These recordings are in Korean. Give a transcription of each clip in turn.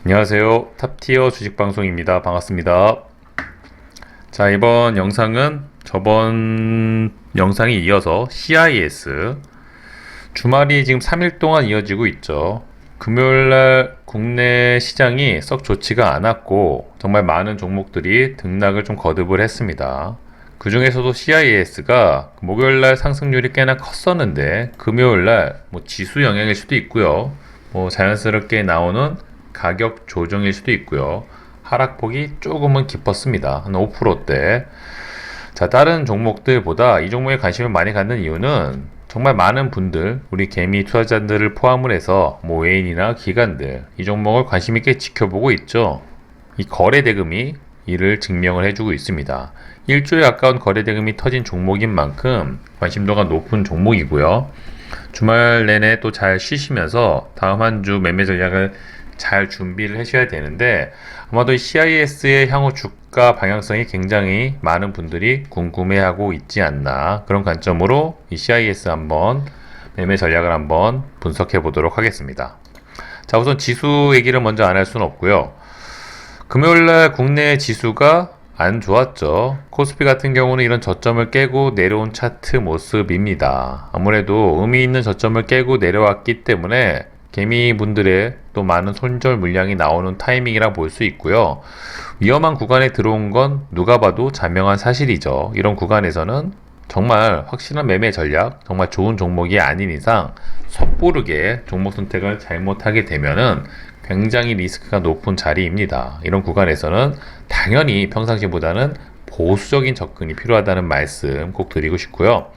안녕하세요. 탑티어 주식방송입니다. 반갑습니다. 자, 이번 영상은 저번 영상에 이어서 CIS 주말이 지금 3일 동안 이어지고 있죠. 금요일날 국내 시장이 썩 좋지가 않았고 정말 많은 종목들이 등락을 좀 거듭을 했습니다. 그 중에서도 CIS가 목요일날 상승률이 꽤나 컸었는데 금요일날 지수 영향일 수도 있고요. 자연스럽게 나오는 가격 조정일 수도 있고요. 하락폭이 조금은 깊었습니다. 한 5%대. 자, 다른 종목들보다 이 종목에 관심을 많이 갖는 이유는 정말 많은 분들, 우리 개미 투자자들을 포함을 해서 외인이나 기관들 이 종목을 관심 있게 지켜보고 있죠. 이 거래 대금이 이를 증명을 해주고 있습니다. 1조에 가까운 거래 대금이 터진 종목인 만큼 관심도가 높은 종목이고요. 주말 내내 또 잘 쉬시면서 다음 한 주 매매 전략을 잘 준비를 하셔야 되는데, 아마도 이 CIS의 향후 주가 방향성이 굉장히 많은 분들이 궁금해하고 있지 않나, 그런 관점으로 이 CIS 한번 매매 전략을 한번 분석해 보도록 하겠습니다. 자, 우선 지수 얘기를 먼저 안 할 수는 없고요. 금요일날 국내 지수가 안 좋았죠. 코스피 같은 경우는 이런 저점을 깨고 내려온 차트 모습입니다. 아무래도 의미 있는 저점을 깨고 내려왔기 때문에 개미분들의 또 많은 손절 물량이 나오는 타이밍이라 볼 수 있고요. 위험한 구간에 들어온 건 누가 봐도 자명한 사실이죠. 이런 구간에서는 정말 확실한 매매 전략, 정말 좋은 종목이 아닌 이상 섣부르게 종목 선택을 잘못하게 되면은 굉장히 리스크가 높은 자리입니다. 이런 구간에서는 당연히 평상시보다는 보수적인 접근이 필요하다는 말씀 꼭 드리고 싶고요.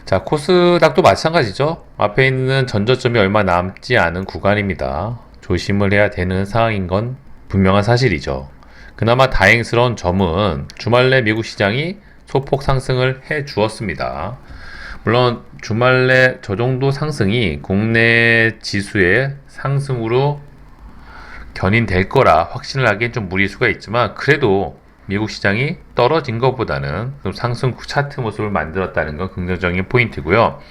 자, 코스닥도 마찬가지죠. 앞에 있는 전저점이 얼마 남지 않은 구간입니다. 조심을 해야 되는 상황인 건 분명한 사실이죠. 그나마 다행스러운 점은 주말 내 미국 시장이 소폭 상승을 해 주었습니다. 물론 주말 내 저 정도 상승이 국내 지수의 상승으로 견인될 거라 확신을 하기엔 좀 무리수가 있지만, 그래도 미국 시장이 떨어진 것보다는 상승 차트 모습을 만들었다는 건 긍정적인 포인트고요.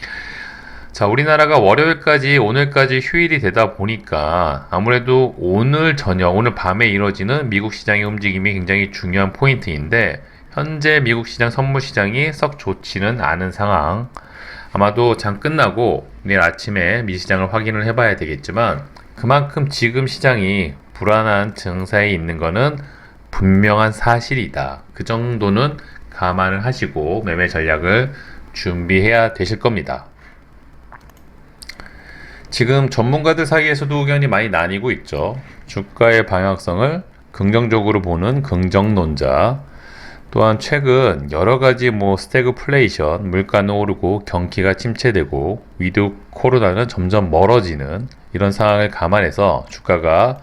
자, 우리나라가 월요일까지 오늘까지 휴일이 되다 보니까 아무래도 오늘 저녁, 오늘 밤에 이뤄지는 미국 시장의 움직임이 굉장히 중요한 포인트인데, 현재 미국 시장 선물 시장이 썩 좋지는 않은 상황. 아마도 장 끝나고 내일 아침에 미 시장을 확인을 해봐야 되겠지만, 그만큼 지금 시장이 불안한 증세에 있는 거는 분명한 사실이다. 그 정도는 감안을 하시고 매매 전략을 준비해야 되실 겁니다. 지금 전문가들 사이에서도 의견이 많이 나뉘고 있죠. 주가의 방향성을 긍정적으로 보는 긍정론자, 또한 최근 여러가지 스태그플레이션, 물가는 오르고 경기가 침체되고 위드 코로나는 점점 멀어지는 이런 상황을 감안해서 주가가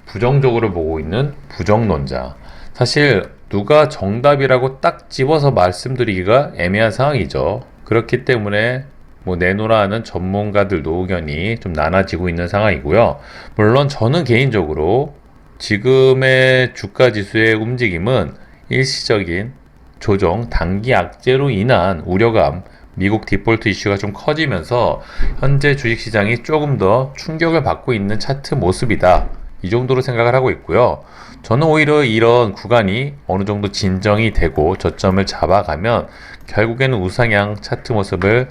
부정적으로 보고 있는 부정론자. 사실 누가 정답이라고 딱 집어서 말씀드리기가 애매한 상황이죠. 그렇기 때문에 내놓으라 하는 전문가들도 의견이 좀 나눠지고 있는 상황이고요. 물론 저는 개인적으로 지금의 주가 지수의 움직임은 일시적인 조정, 단기 악재로 인한 우려감, 미국 디폴트 이슈가 좀 커지면서 현재 주식시장이 조금 더 충격을 받고 있는 차트 모습이다, 이 정도로 생각을 하고 있고요. 저는 오히려 이런 구간이 어느 정도 진정이 되고 저점을 잡아가면 결국에는 우상향 차트 모습을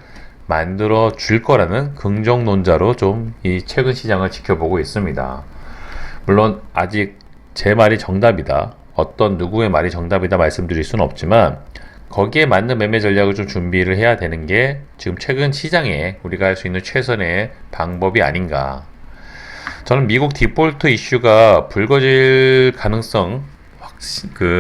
만들어 줄 거라는 긍정론자로 좀 이 최근 시장을 지켜보고 있습니다. 물론 아직 제 말이 정답이다, 어떤 누구의 말이 정답이다 말씀드릴 수는 없지만, 거기에 맞는 매매 전략을 좀 준비를 해야 되는 게 지금 최근 시장에 우리가 할 수 있는 최선의 방법이 아닌가. 저는 미국 디폴트 이슈가 불거질 가능성,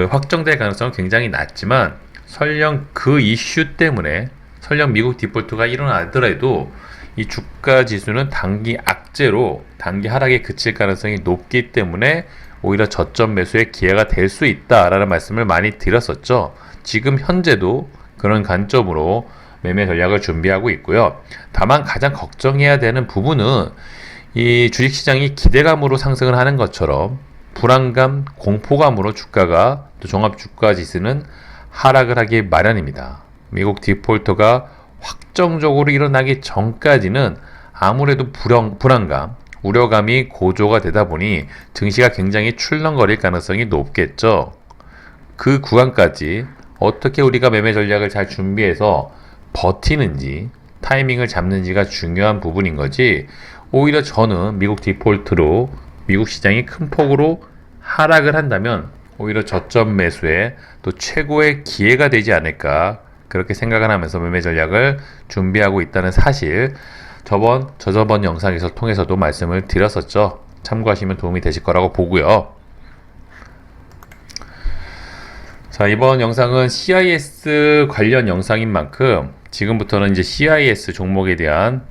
확정될 가능성은 굉장히 낮지만, 설령 그 이슈 때문에 설령 미국 디폴트가 일어나더라도 이 주가 지수는 단기 악재로 단기 하락에 그칠 가능성이 높기 때문에 오히려 저점 매수의 기회가 될 수 있다라는 말씀을 많이 드렸었죠. 지금 현재도 그런 관점으로 매매 전략을 준비하고 있고요. 다만 가장 걱정해야 되는 부분은 이 주식시장이 기대감으로 상승을 하는 것처럼 불안감, 공포감으로 주가가, 또 종합주가지수는 하락을 하기 마련입니다. 미국 디폴터가 확정적으로 일어나기 전까지는 아무래도 불안감, 우려감이 고조가 되다 보니 증시가 굉장히 출렁거릴 가능성이 높겠죠. 그 구간까지 어떻게 우리가 매매 전략을 잘 준비해서 버티는지 타이밍을 잡는지가 중요한 부분인 거지. 오히려 저는 미국 디폴트로 미국 시장이 큰 폭으로 하락을 한다면 오히려 저점 매수에 또 최고의 기회가 되지 않을까 그렇게 생각을 하면서 매매 전략을 준비하고 있다는 사실 저저번 영상에서 통해서도 말씀을 드렸었죠. 참고하시면 도움이 되실 거라고 보고요. 자, 이번 영상은 CIS 관련 영상인 만큼 지금부터는 이제 CIS 종목에 대한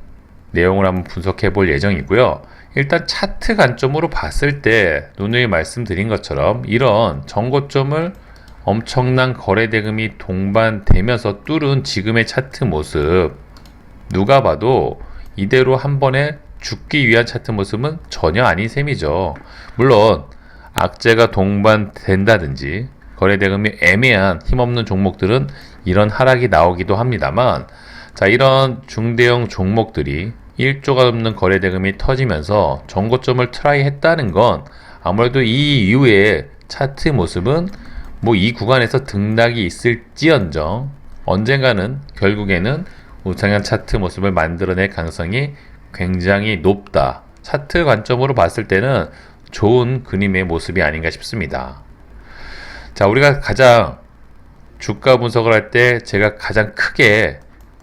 내용을 한번 분석해 볼 예정이고요. 일단 차트 관점으로 봤을 때 누누이 말씀드린 것처럼 이런 전고점을 엄청난 거래 대금이 동반되면서 뚫은 지금의 차트 모습, 누가 봐도 이대로 한 번에 죽기 위한 차트 모습은 전혀 아닌 셈이죠. 물론 악재가 동반된다든지 거래 대금이 애매한 힘없는 종목들은 이런 하락이 나오기도 합니다만, 자, 이런 중대형 종목들이 1조가 넘는 거래 대금이 터지면서 전고점을 트라이 했다는 건 아무래도 이 이후에 차트 모습은 뭐 이 구간에서 등락이 있을지언정 언젠가는 결국에는 우상향 차트 모습을 만들어낼 가능성이 굉장히 높다. 차트 관점으로 봤을 때는 좋은 그림의 모습이 아닌가 싶습니다. 자, 우리가 가장 주가 분석을 할 때 제가 가장 크게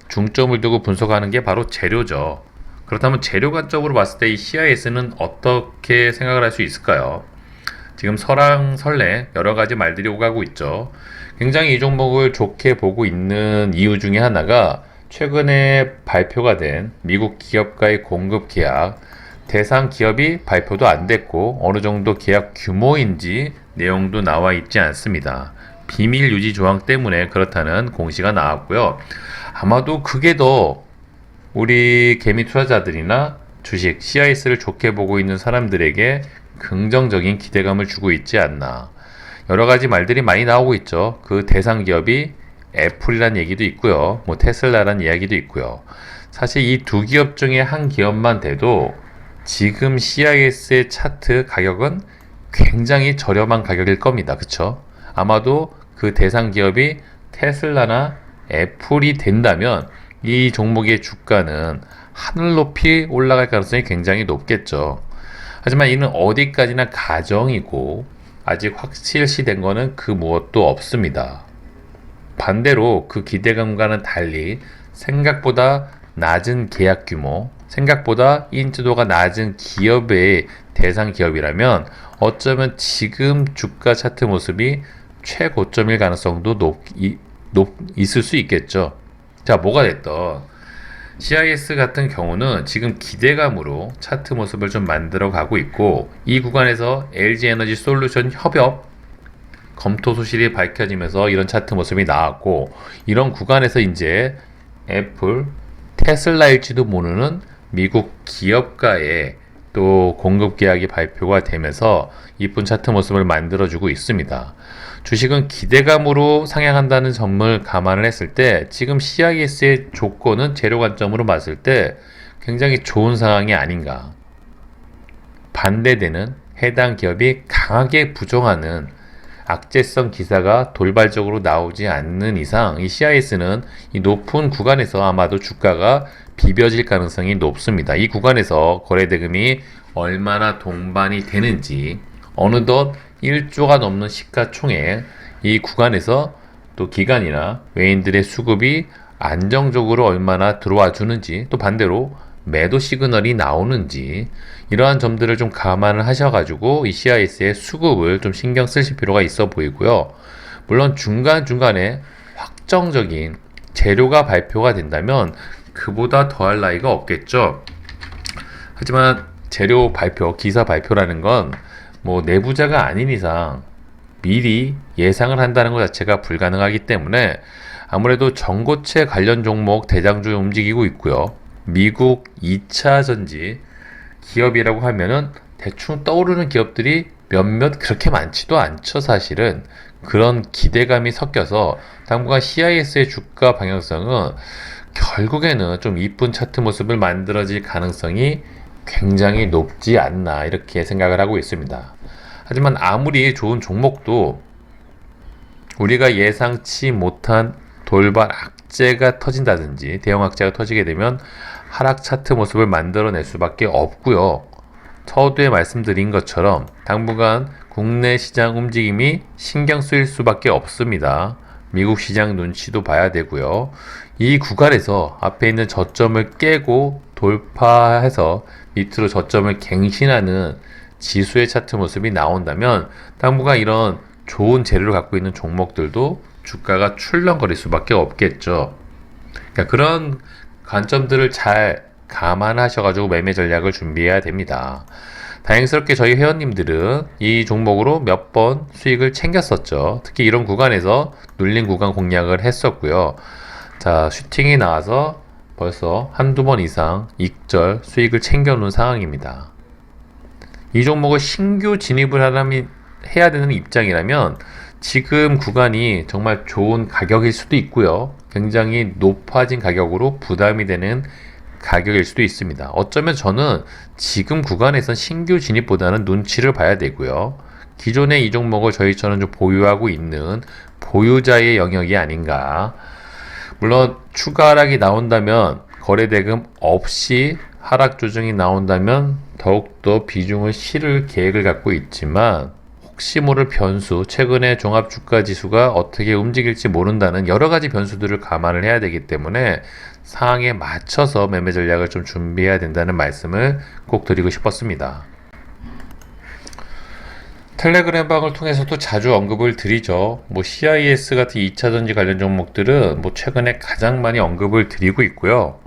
중점을 두고 분석하는 게 바로 재료죠. 그렇다면 재료 관점으로 봤을 때 이 CIS는 어떻게 생각을 할 수 있을까요? 지금 설왕설래 여러 가지 말들이 오가고 있죠. 굉장히 이 종목을 좋게 보고 있는 이유 중에 하나가 최근에 발표가 된 미국 기업과의 공급 계약, 대상 기업이 발표도 안 됐고 어느 정도 계약 규모인지 내용도 나와 있지 않습니다. 비밀 유지 조항 때문에 그렇다는 공시가 나왔고요. 아마도 그게 더 우리 개미 투자자들이나 주식 CIS를 좋게 보고 있는 사람들에게 긍정적인 기대감을 주고 있지 않나. 여러 가지 말들이 많이 나오고 있죠. 그 대상 기업이 애플이란 얘기도 있고요. 뭐 테슬라란 이야기도 있고요. 사실 이 두 기업 중에 한 기업만 돼도 지금 CIS의 차트 가격은 굉장히 저렴한 가격일 겁니다. 그쵸? 아마도 그 대상 기업이 테슬라나 애플이 된다면 이 종목의 주가는 하늘 높이 올라갈 가능성이 굉장히 높겠죠. 하지만 이는 어디까지나 가정이고 아직 확실시된 거는 그 무엇도 없습니다. 반대로 그 기대감과는 달리 생각보다 낮은 계약 규모, 생각보다 인지도가 낮은 기업의 대상 기업이라면 어쩌면 지금 주가 차트 모습이 최고점일 가능성도 있을 수 있겠죠. 자, 뭐가 됐던 CIS 같은 경우는 지금 기대감으로 차트 모습을 좀 만들어 가고 있고, 이 구간에서 LG에너지 솔루션 협업 검토 소실이 밝혀지면서 이런 차트 모습이 나왔고, 이런 구간에서 이제 애플, 테슬라일지도 모르는 미국 기업가의 또 공급 계약이 발표가 되면서 이쁜 차트 모습을 만들어주고 있습니다. 주식은 기대감으로 상향한다는 점을 감안을 했을 때 지금 CIS의 조건은 재료 관점으로 봤을 때 굉장히 좋은 상황이 아닌가. 반대되는 해당 기업이 강하게 부정하는 악재성 기사가 돌발적으로 나오지 않는 이상 이 CIS는 이 높은 구간에서 아마도 주가가 비벼질 가능성이 높습니다. 이 구간에서 거래대금이 얼마나 동반이 되는지, 어느덧 1조가 넘는 시가총액, 이 구간에서 또 기관이나 외인들의 수급이 안정적으로 얼마나 들어와 주는지, 또 반대로 매도 시그널이 나오는지, 이러한 점들을 좀 감안을 하셔가지고 이 CIS의 수급을 좀 신경 쓰실 필요가 있어 보이고요. 물론 중간중간에 확정적인 재료가 발표가 된다면 그보다 더할 나위가 없겠죠. 하지만 재료 발표, 기사 발표라는 건 뭐 내부자가 아닌 이상 미리 예상을 한다는 것 자체가 불가능하기 때문에 아무래도 전고체 관련 종목 대장주에 움직이고 있고요. 미국 2차 전지 기업이라고 하면은 대충 떠오르는 기업들이 몇몇 그렇게 많지도 않죠, 사실은. 그런 기대감이 섞여서 당분간 CIS의 주가 방향성은 결국에는 좀 이쁜 차트 모습을 만들어질 가능성이 굉장히 높지 않나 이렇게 생각을 하고 있습니다. 하지만 아무리 좋은 종목도 우리가 예상치 못한 돌발 악재가 터진다든지 대형 악재가 터지게 되면 하락 차트 모습을 만들어낼 수밖에 없고요. 서두에 말씀드린 것처럼 당분간 국내 시장 움직임이 신경 쓰일 수밖에 없습니다. 미국 시장 눈치도 봐야 되고요. 이 구간에서 앞에 있는 저점을 깨고 돌파해서 밑으로 저점을 갱신하는 지수의 차트 모습이 나온다면 당분간 이런 좋은 재료를 갖고 있는 종목들도 주가가 출렁거릴 수밖에 없겠죠. 그러니까 그런 관점들을 잘 감안하셔가지고 매매 전략을 준비해야 됩니다. 다행스럽게 저희 회원님들은 이 종목으로 몇 번 수익을 챙겼었죠. 특히 이런 구간에서 눌린 구간 공략을 했었고요. 자, 슈팅이 나와서 벌써 한두 번 이상 익절 수익을 챙겨놓은 상황입니다. 이 종목을 신규 진입을 해야 되는 입장이라면 지금 구간이 정말 좋은 가격일 수도 있고요. 굉장히 높아진 가격으로 부담이 되는 가격일 수도 있습니다. 어쩌면 저는 지금 구간에선 신규 진입보다는 눈치를 봐야 되고요. 기존에 이 종목을 저희처럼 좀 보유하고 있는 보유자의 영역이 아닌가. 물론 추가 하락이 나온다면 거래대금 없이 하락 조정이 나온다면 더욱더 비중을 실을 계획을 갖고 있지만 혹시 모를 변수, 최근에 종합주가지수가 어떻게 움직일지 모른다는 여러 가지 변수들을 감안을 해야 되기 때문에 상황에 맞춰서 매매 전략을 좀 준비해야 된다는 말씀을 꼭 드리고 싶었습니다. 텔레그램 방을 통해서도 자주 언급을 드리죠. CIS 같은 2차전지 관련 종목들은 최근에 가장 많이 언급을 드리고 있고요.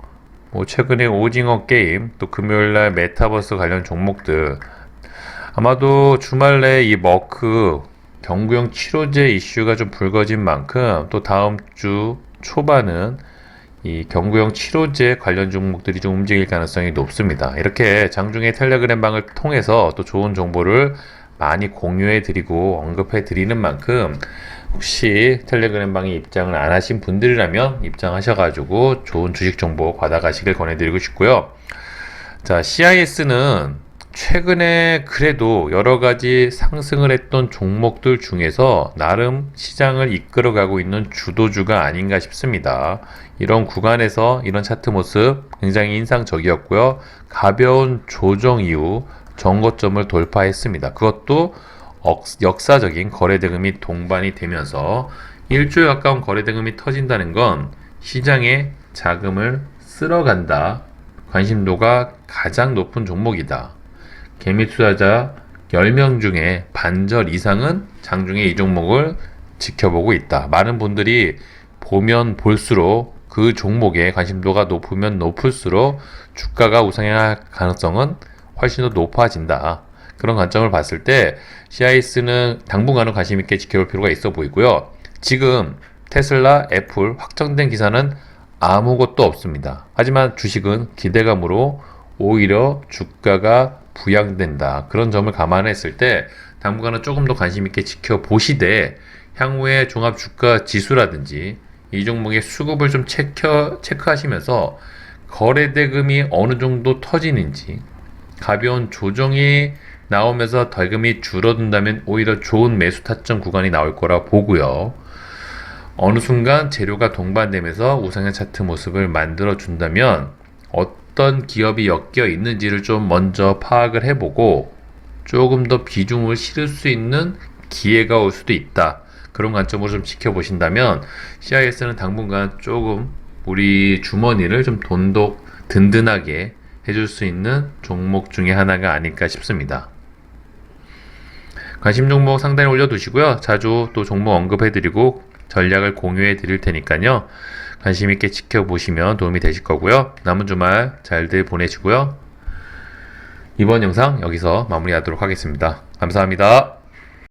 최근에 오징어 게임, 또 금요일날 메타버스 관련 종목들, 아마도 주말 내에 이 머크 경구용 치료제 이슈가 좀 불거진 만큼 또 다음 주 초반은 이 경구용 치료제 관련 종목들이 좀 움직일 가능성이 높습니다. 이렇게 장중에 텔레그램 방을 통해서 또 좋은 정보를 많이 공유해 드리고 언급해 드리는 만큼 혹시 텔레그램 방에 입장을 안 하신 분들이라면 입장하셔가지고 좋은 주식 정보 받아가시길 권해드리고 싶고요. 자, CIS는 최근에 그래도 여러 가지 상승을 했던 종목들 중에서 나름 시장을 이끌어가고 있는 주도주가 아닌가 싶습니다. 이런 구간에서 이런 차트 모습 굉장히 인상적이었고요. 가벼운 조정 이후 정고점을 돌파했습니다. 그것도 역사적인 거래대금이 동반이 되면서 1조에 가까운 거래대금이 터진다는 건 시장에 자금을 쓸어간다. 관심도가 가장 높은 종목이다. 개미 투자자 10명 중에 반절 이상은 장중에 이 종목을 지켜보고 있다. 많은 분들이 보면 볼수록 그 종목의 관심도가 높으면 높을수록 주가가 우상향할 가능성은 훨씬 더 높아진다. 그런 관점을 봤을 때 CIS는 당분간은 관심 있게 지켜볼 필요가 있어 보이고요. 지금 테슬라, 애플 확정된 기사는 아무것도 없습니다. 하지만 주식은 기대감으로 오히려 주가가 부양된다. 그런 점을 감안했을 때 당분간은 조금 더 관심 있게 지켜보시되 향후에 종합주가 지수라든지 이 종목의 수급을 좀 체크하시면서 거래대금이 어느 정도 터지는지 가벼운 조정이 나오면서 대금이 줄어든다면 오히려 좋은 매수 타점 구간이 나올 거라 보고요. 어느 순간 재료가 동반되면서 우상향 차트 모습을 만들어 준다면 어떤 기업이 엮여 있는지를 좀 먼저 파악을 해보고 조금 더 비중을 실을 수 있는 기회가 올 수도 있다. 그런 관점으로 좀 지켜보신다면 CIS는 당분간 조금 우리 주머니를 좀 든든하게 해줄 수 있는 종목 중에 하나가 아닐까 싶습니다. 관심 종목 상단에 올려두시고요. 자주 또 종목 언급해드리고 전략을 공유해드릴 테니까요. 관심 있게 지켜보시면 도움이 되실 거고요. 남은 주말 잘들 보내시고요. 이번 영상 여기서 마무리하도록 하겠습니다. 감사합니다.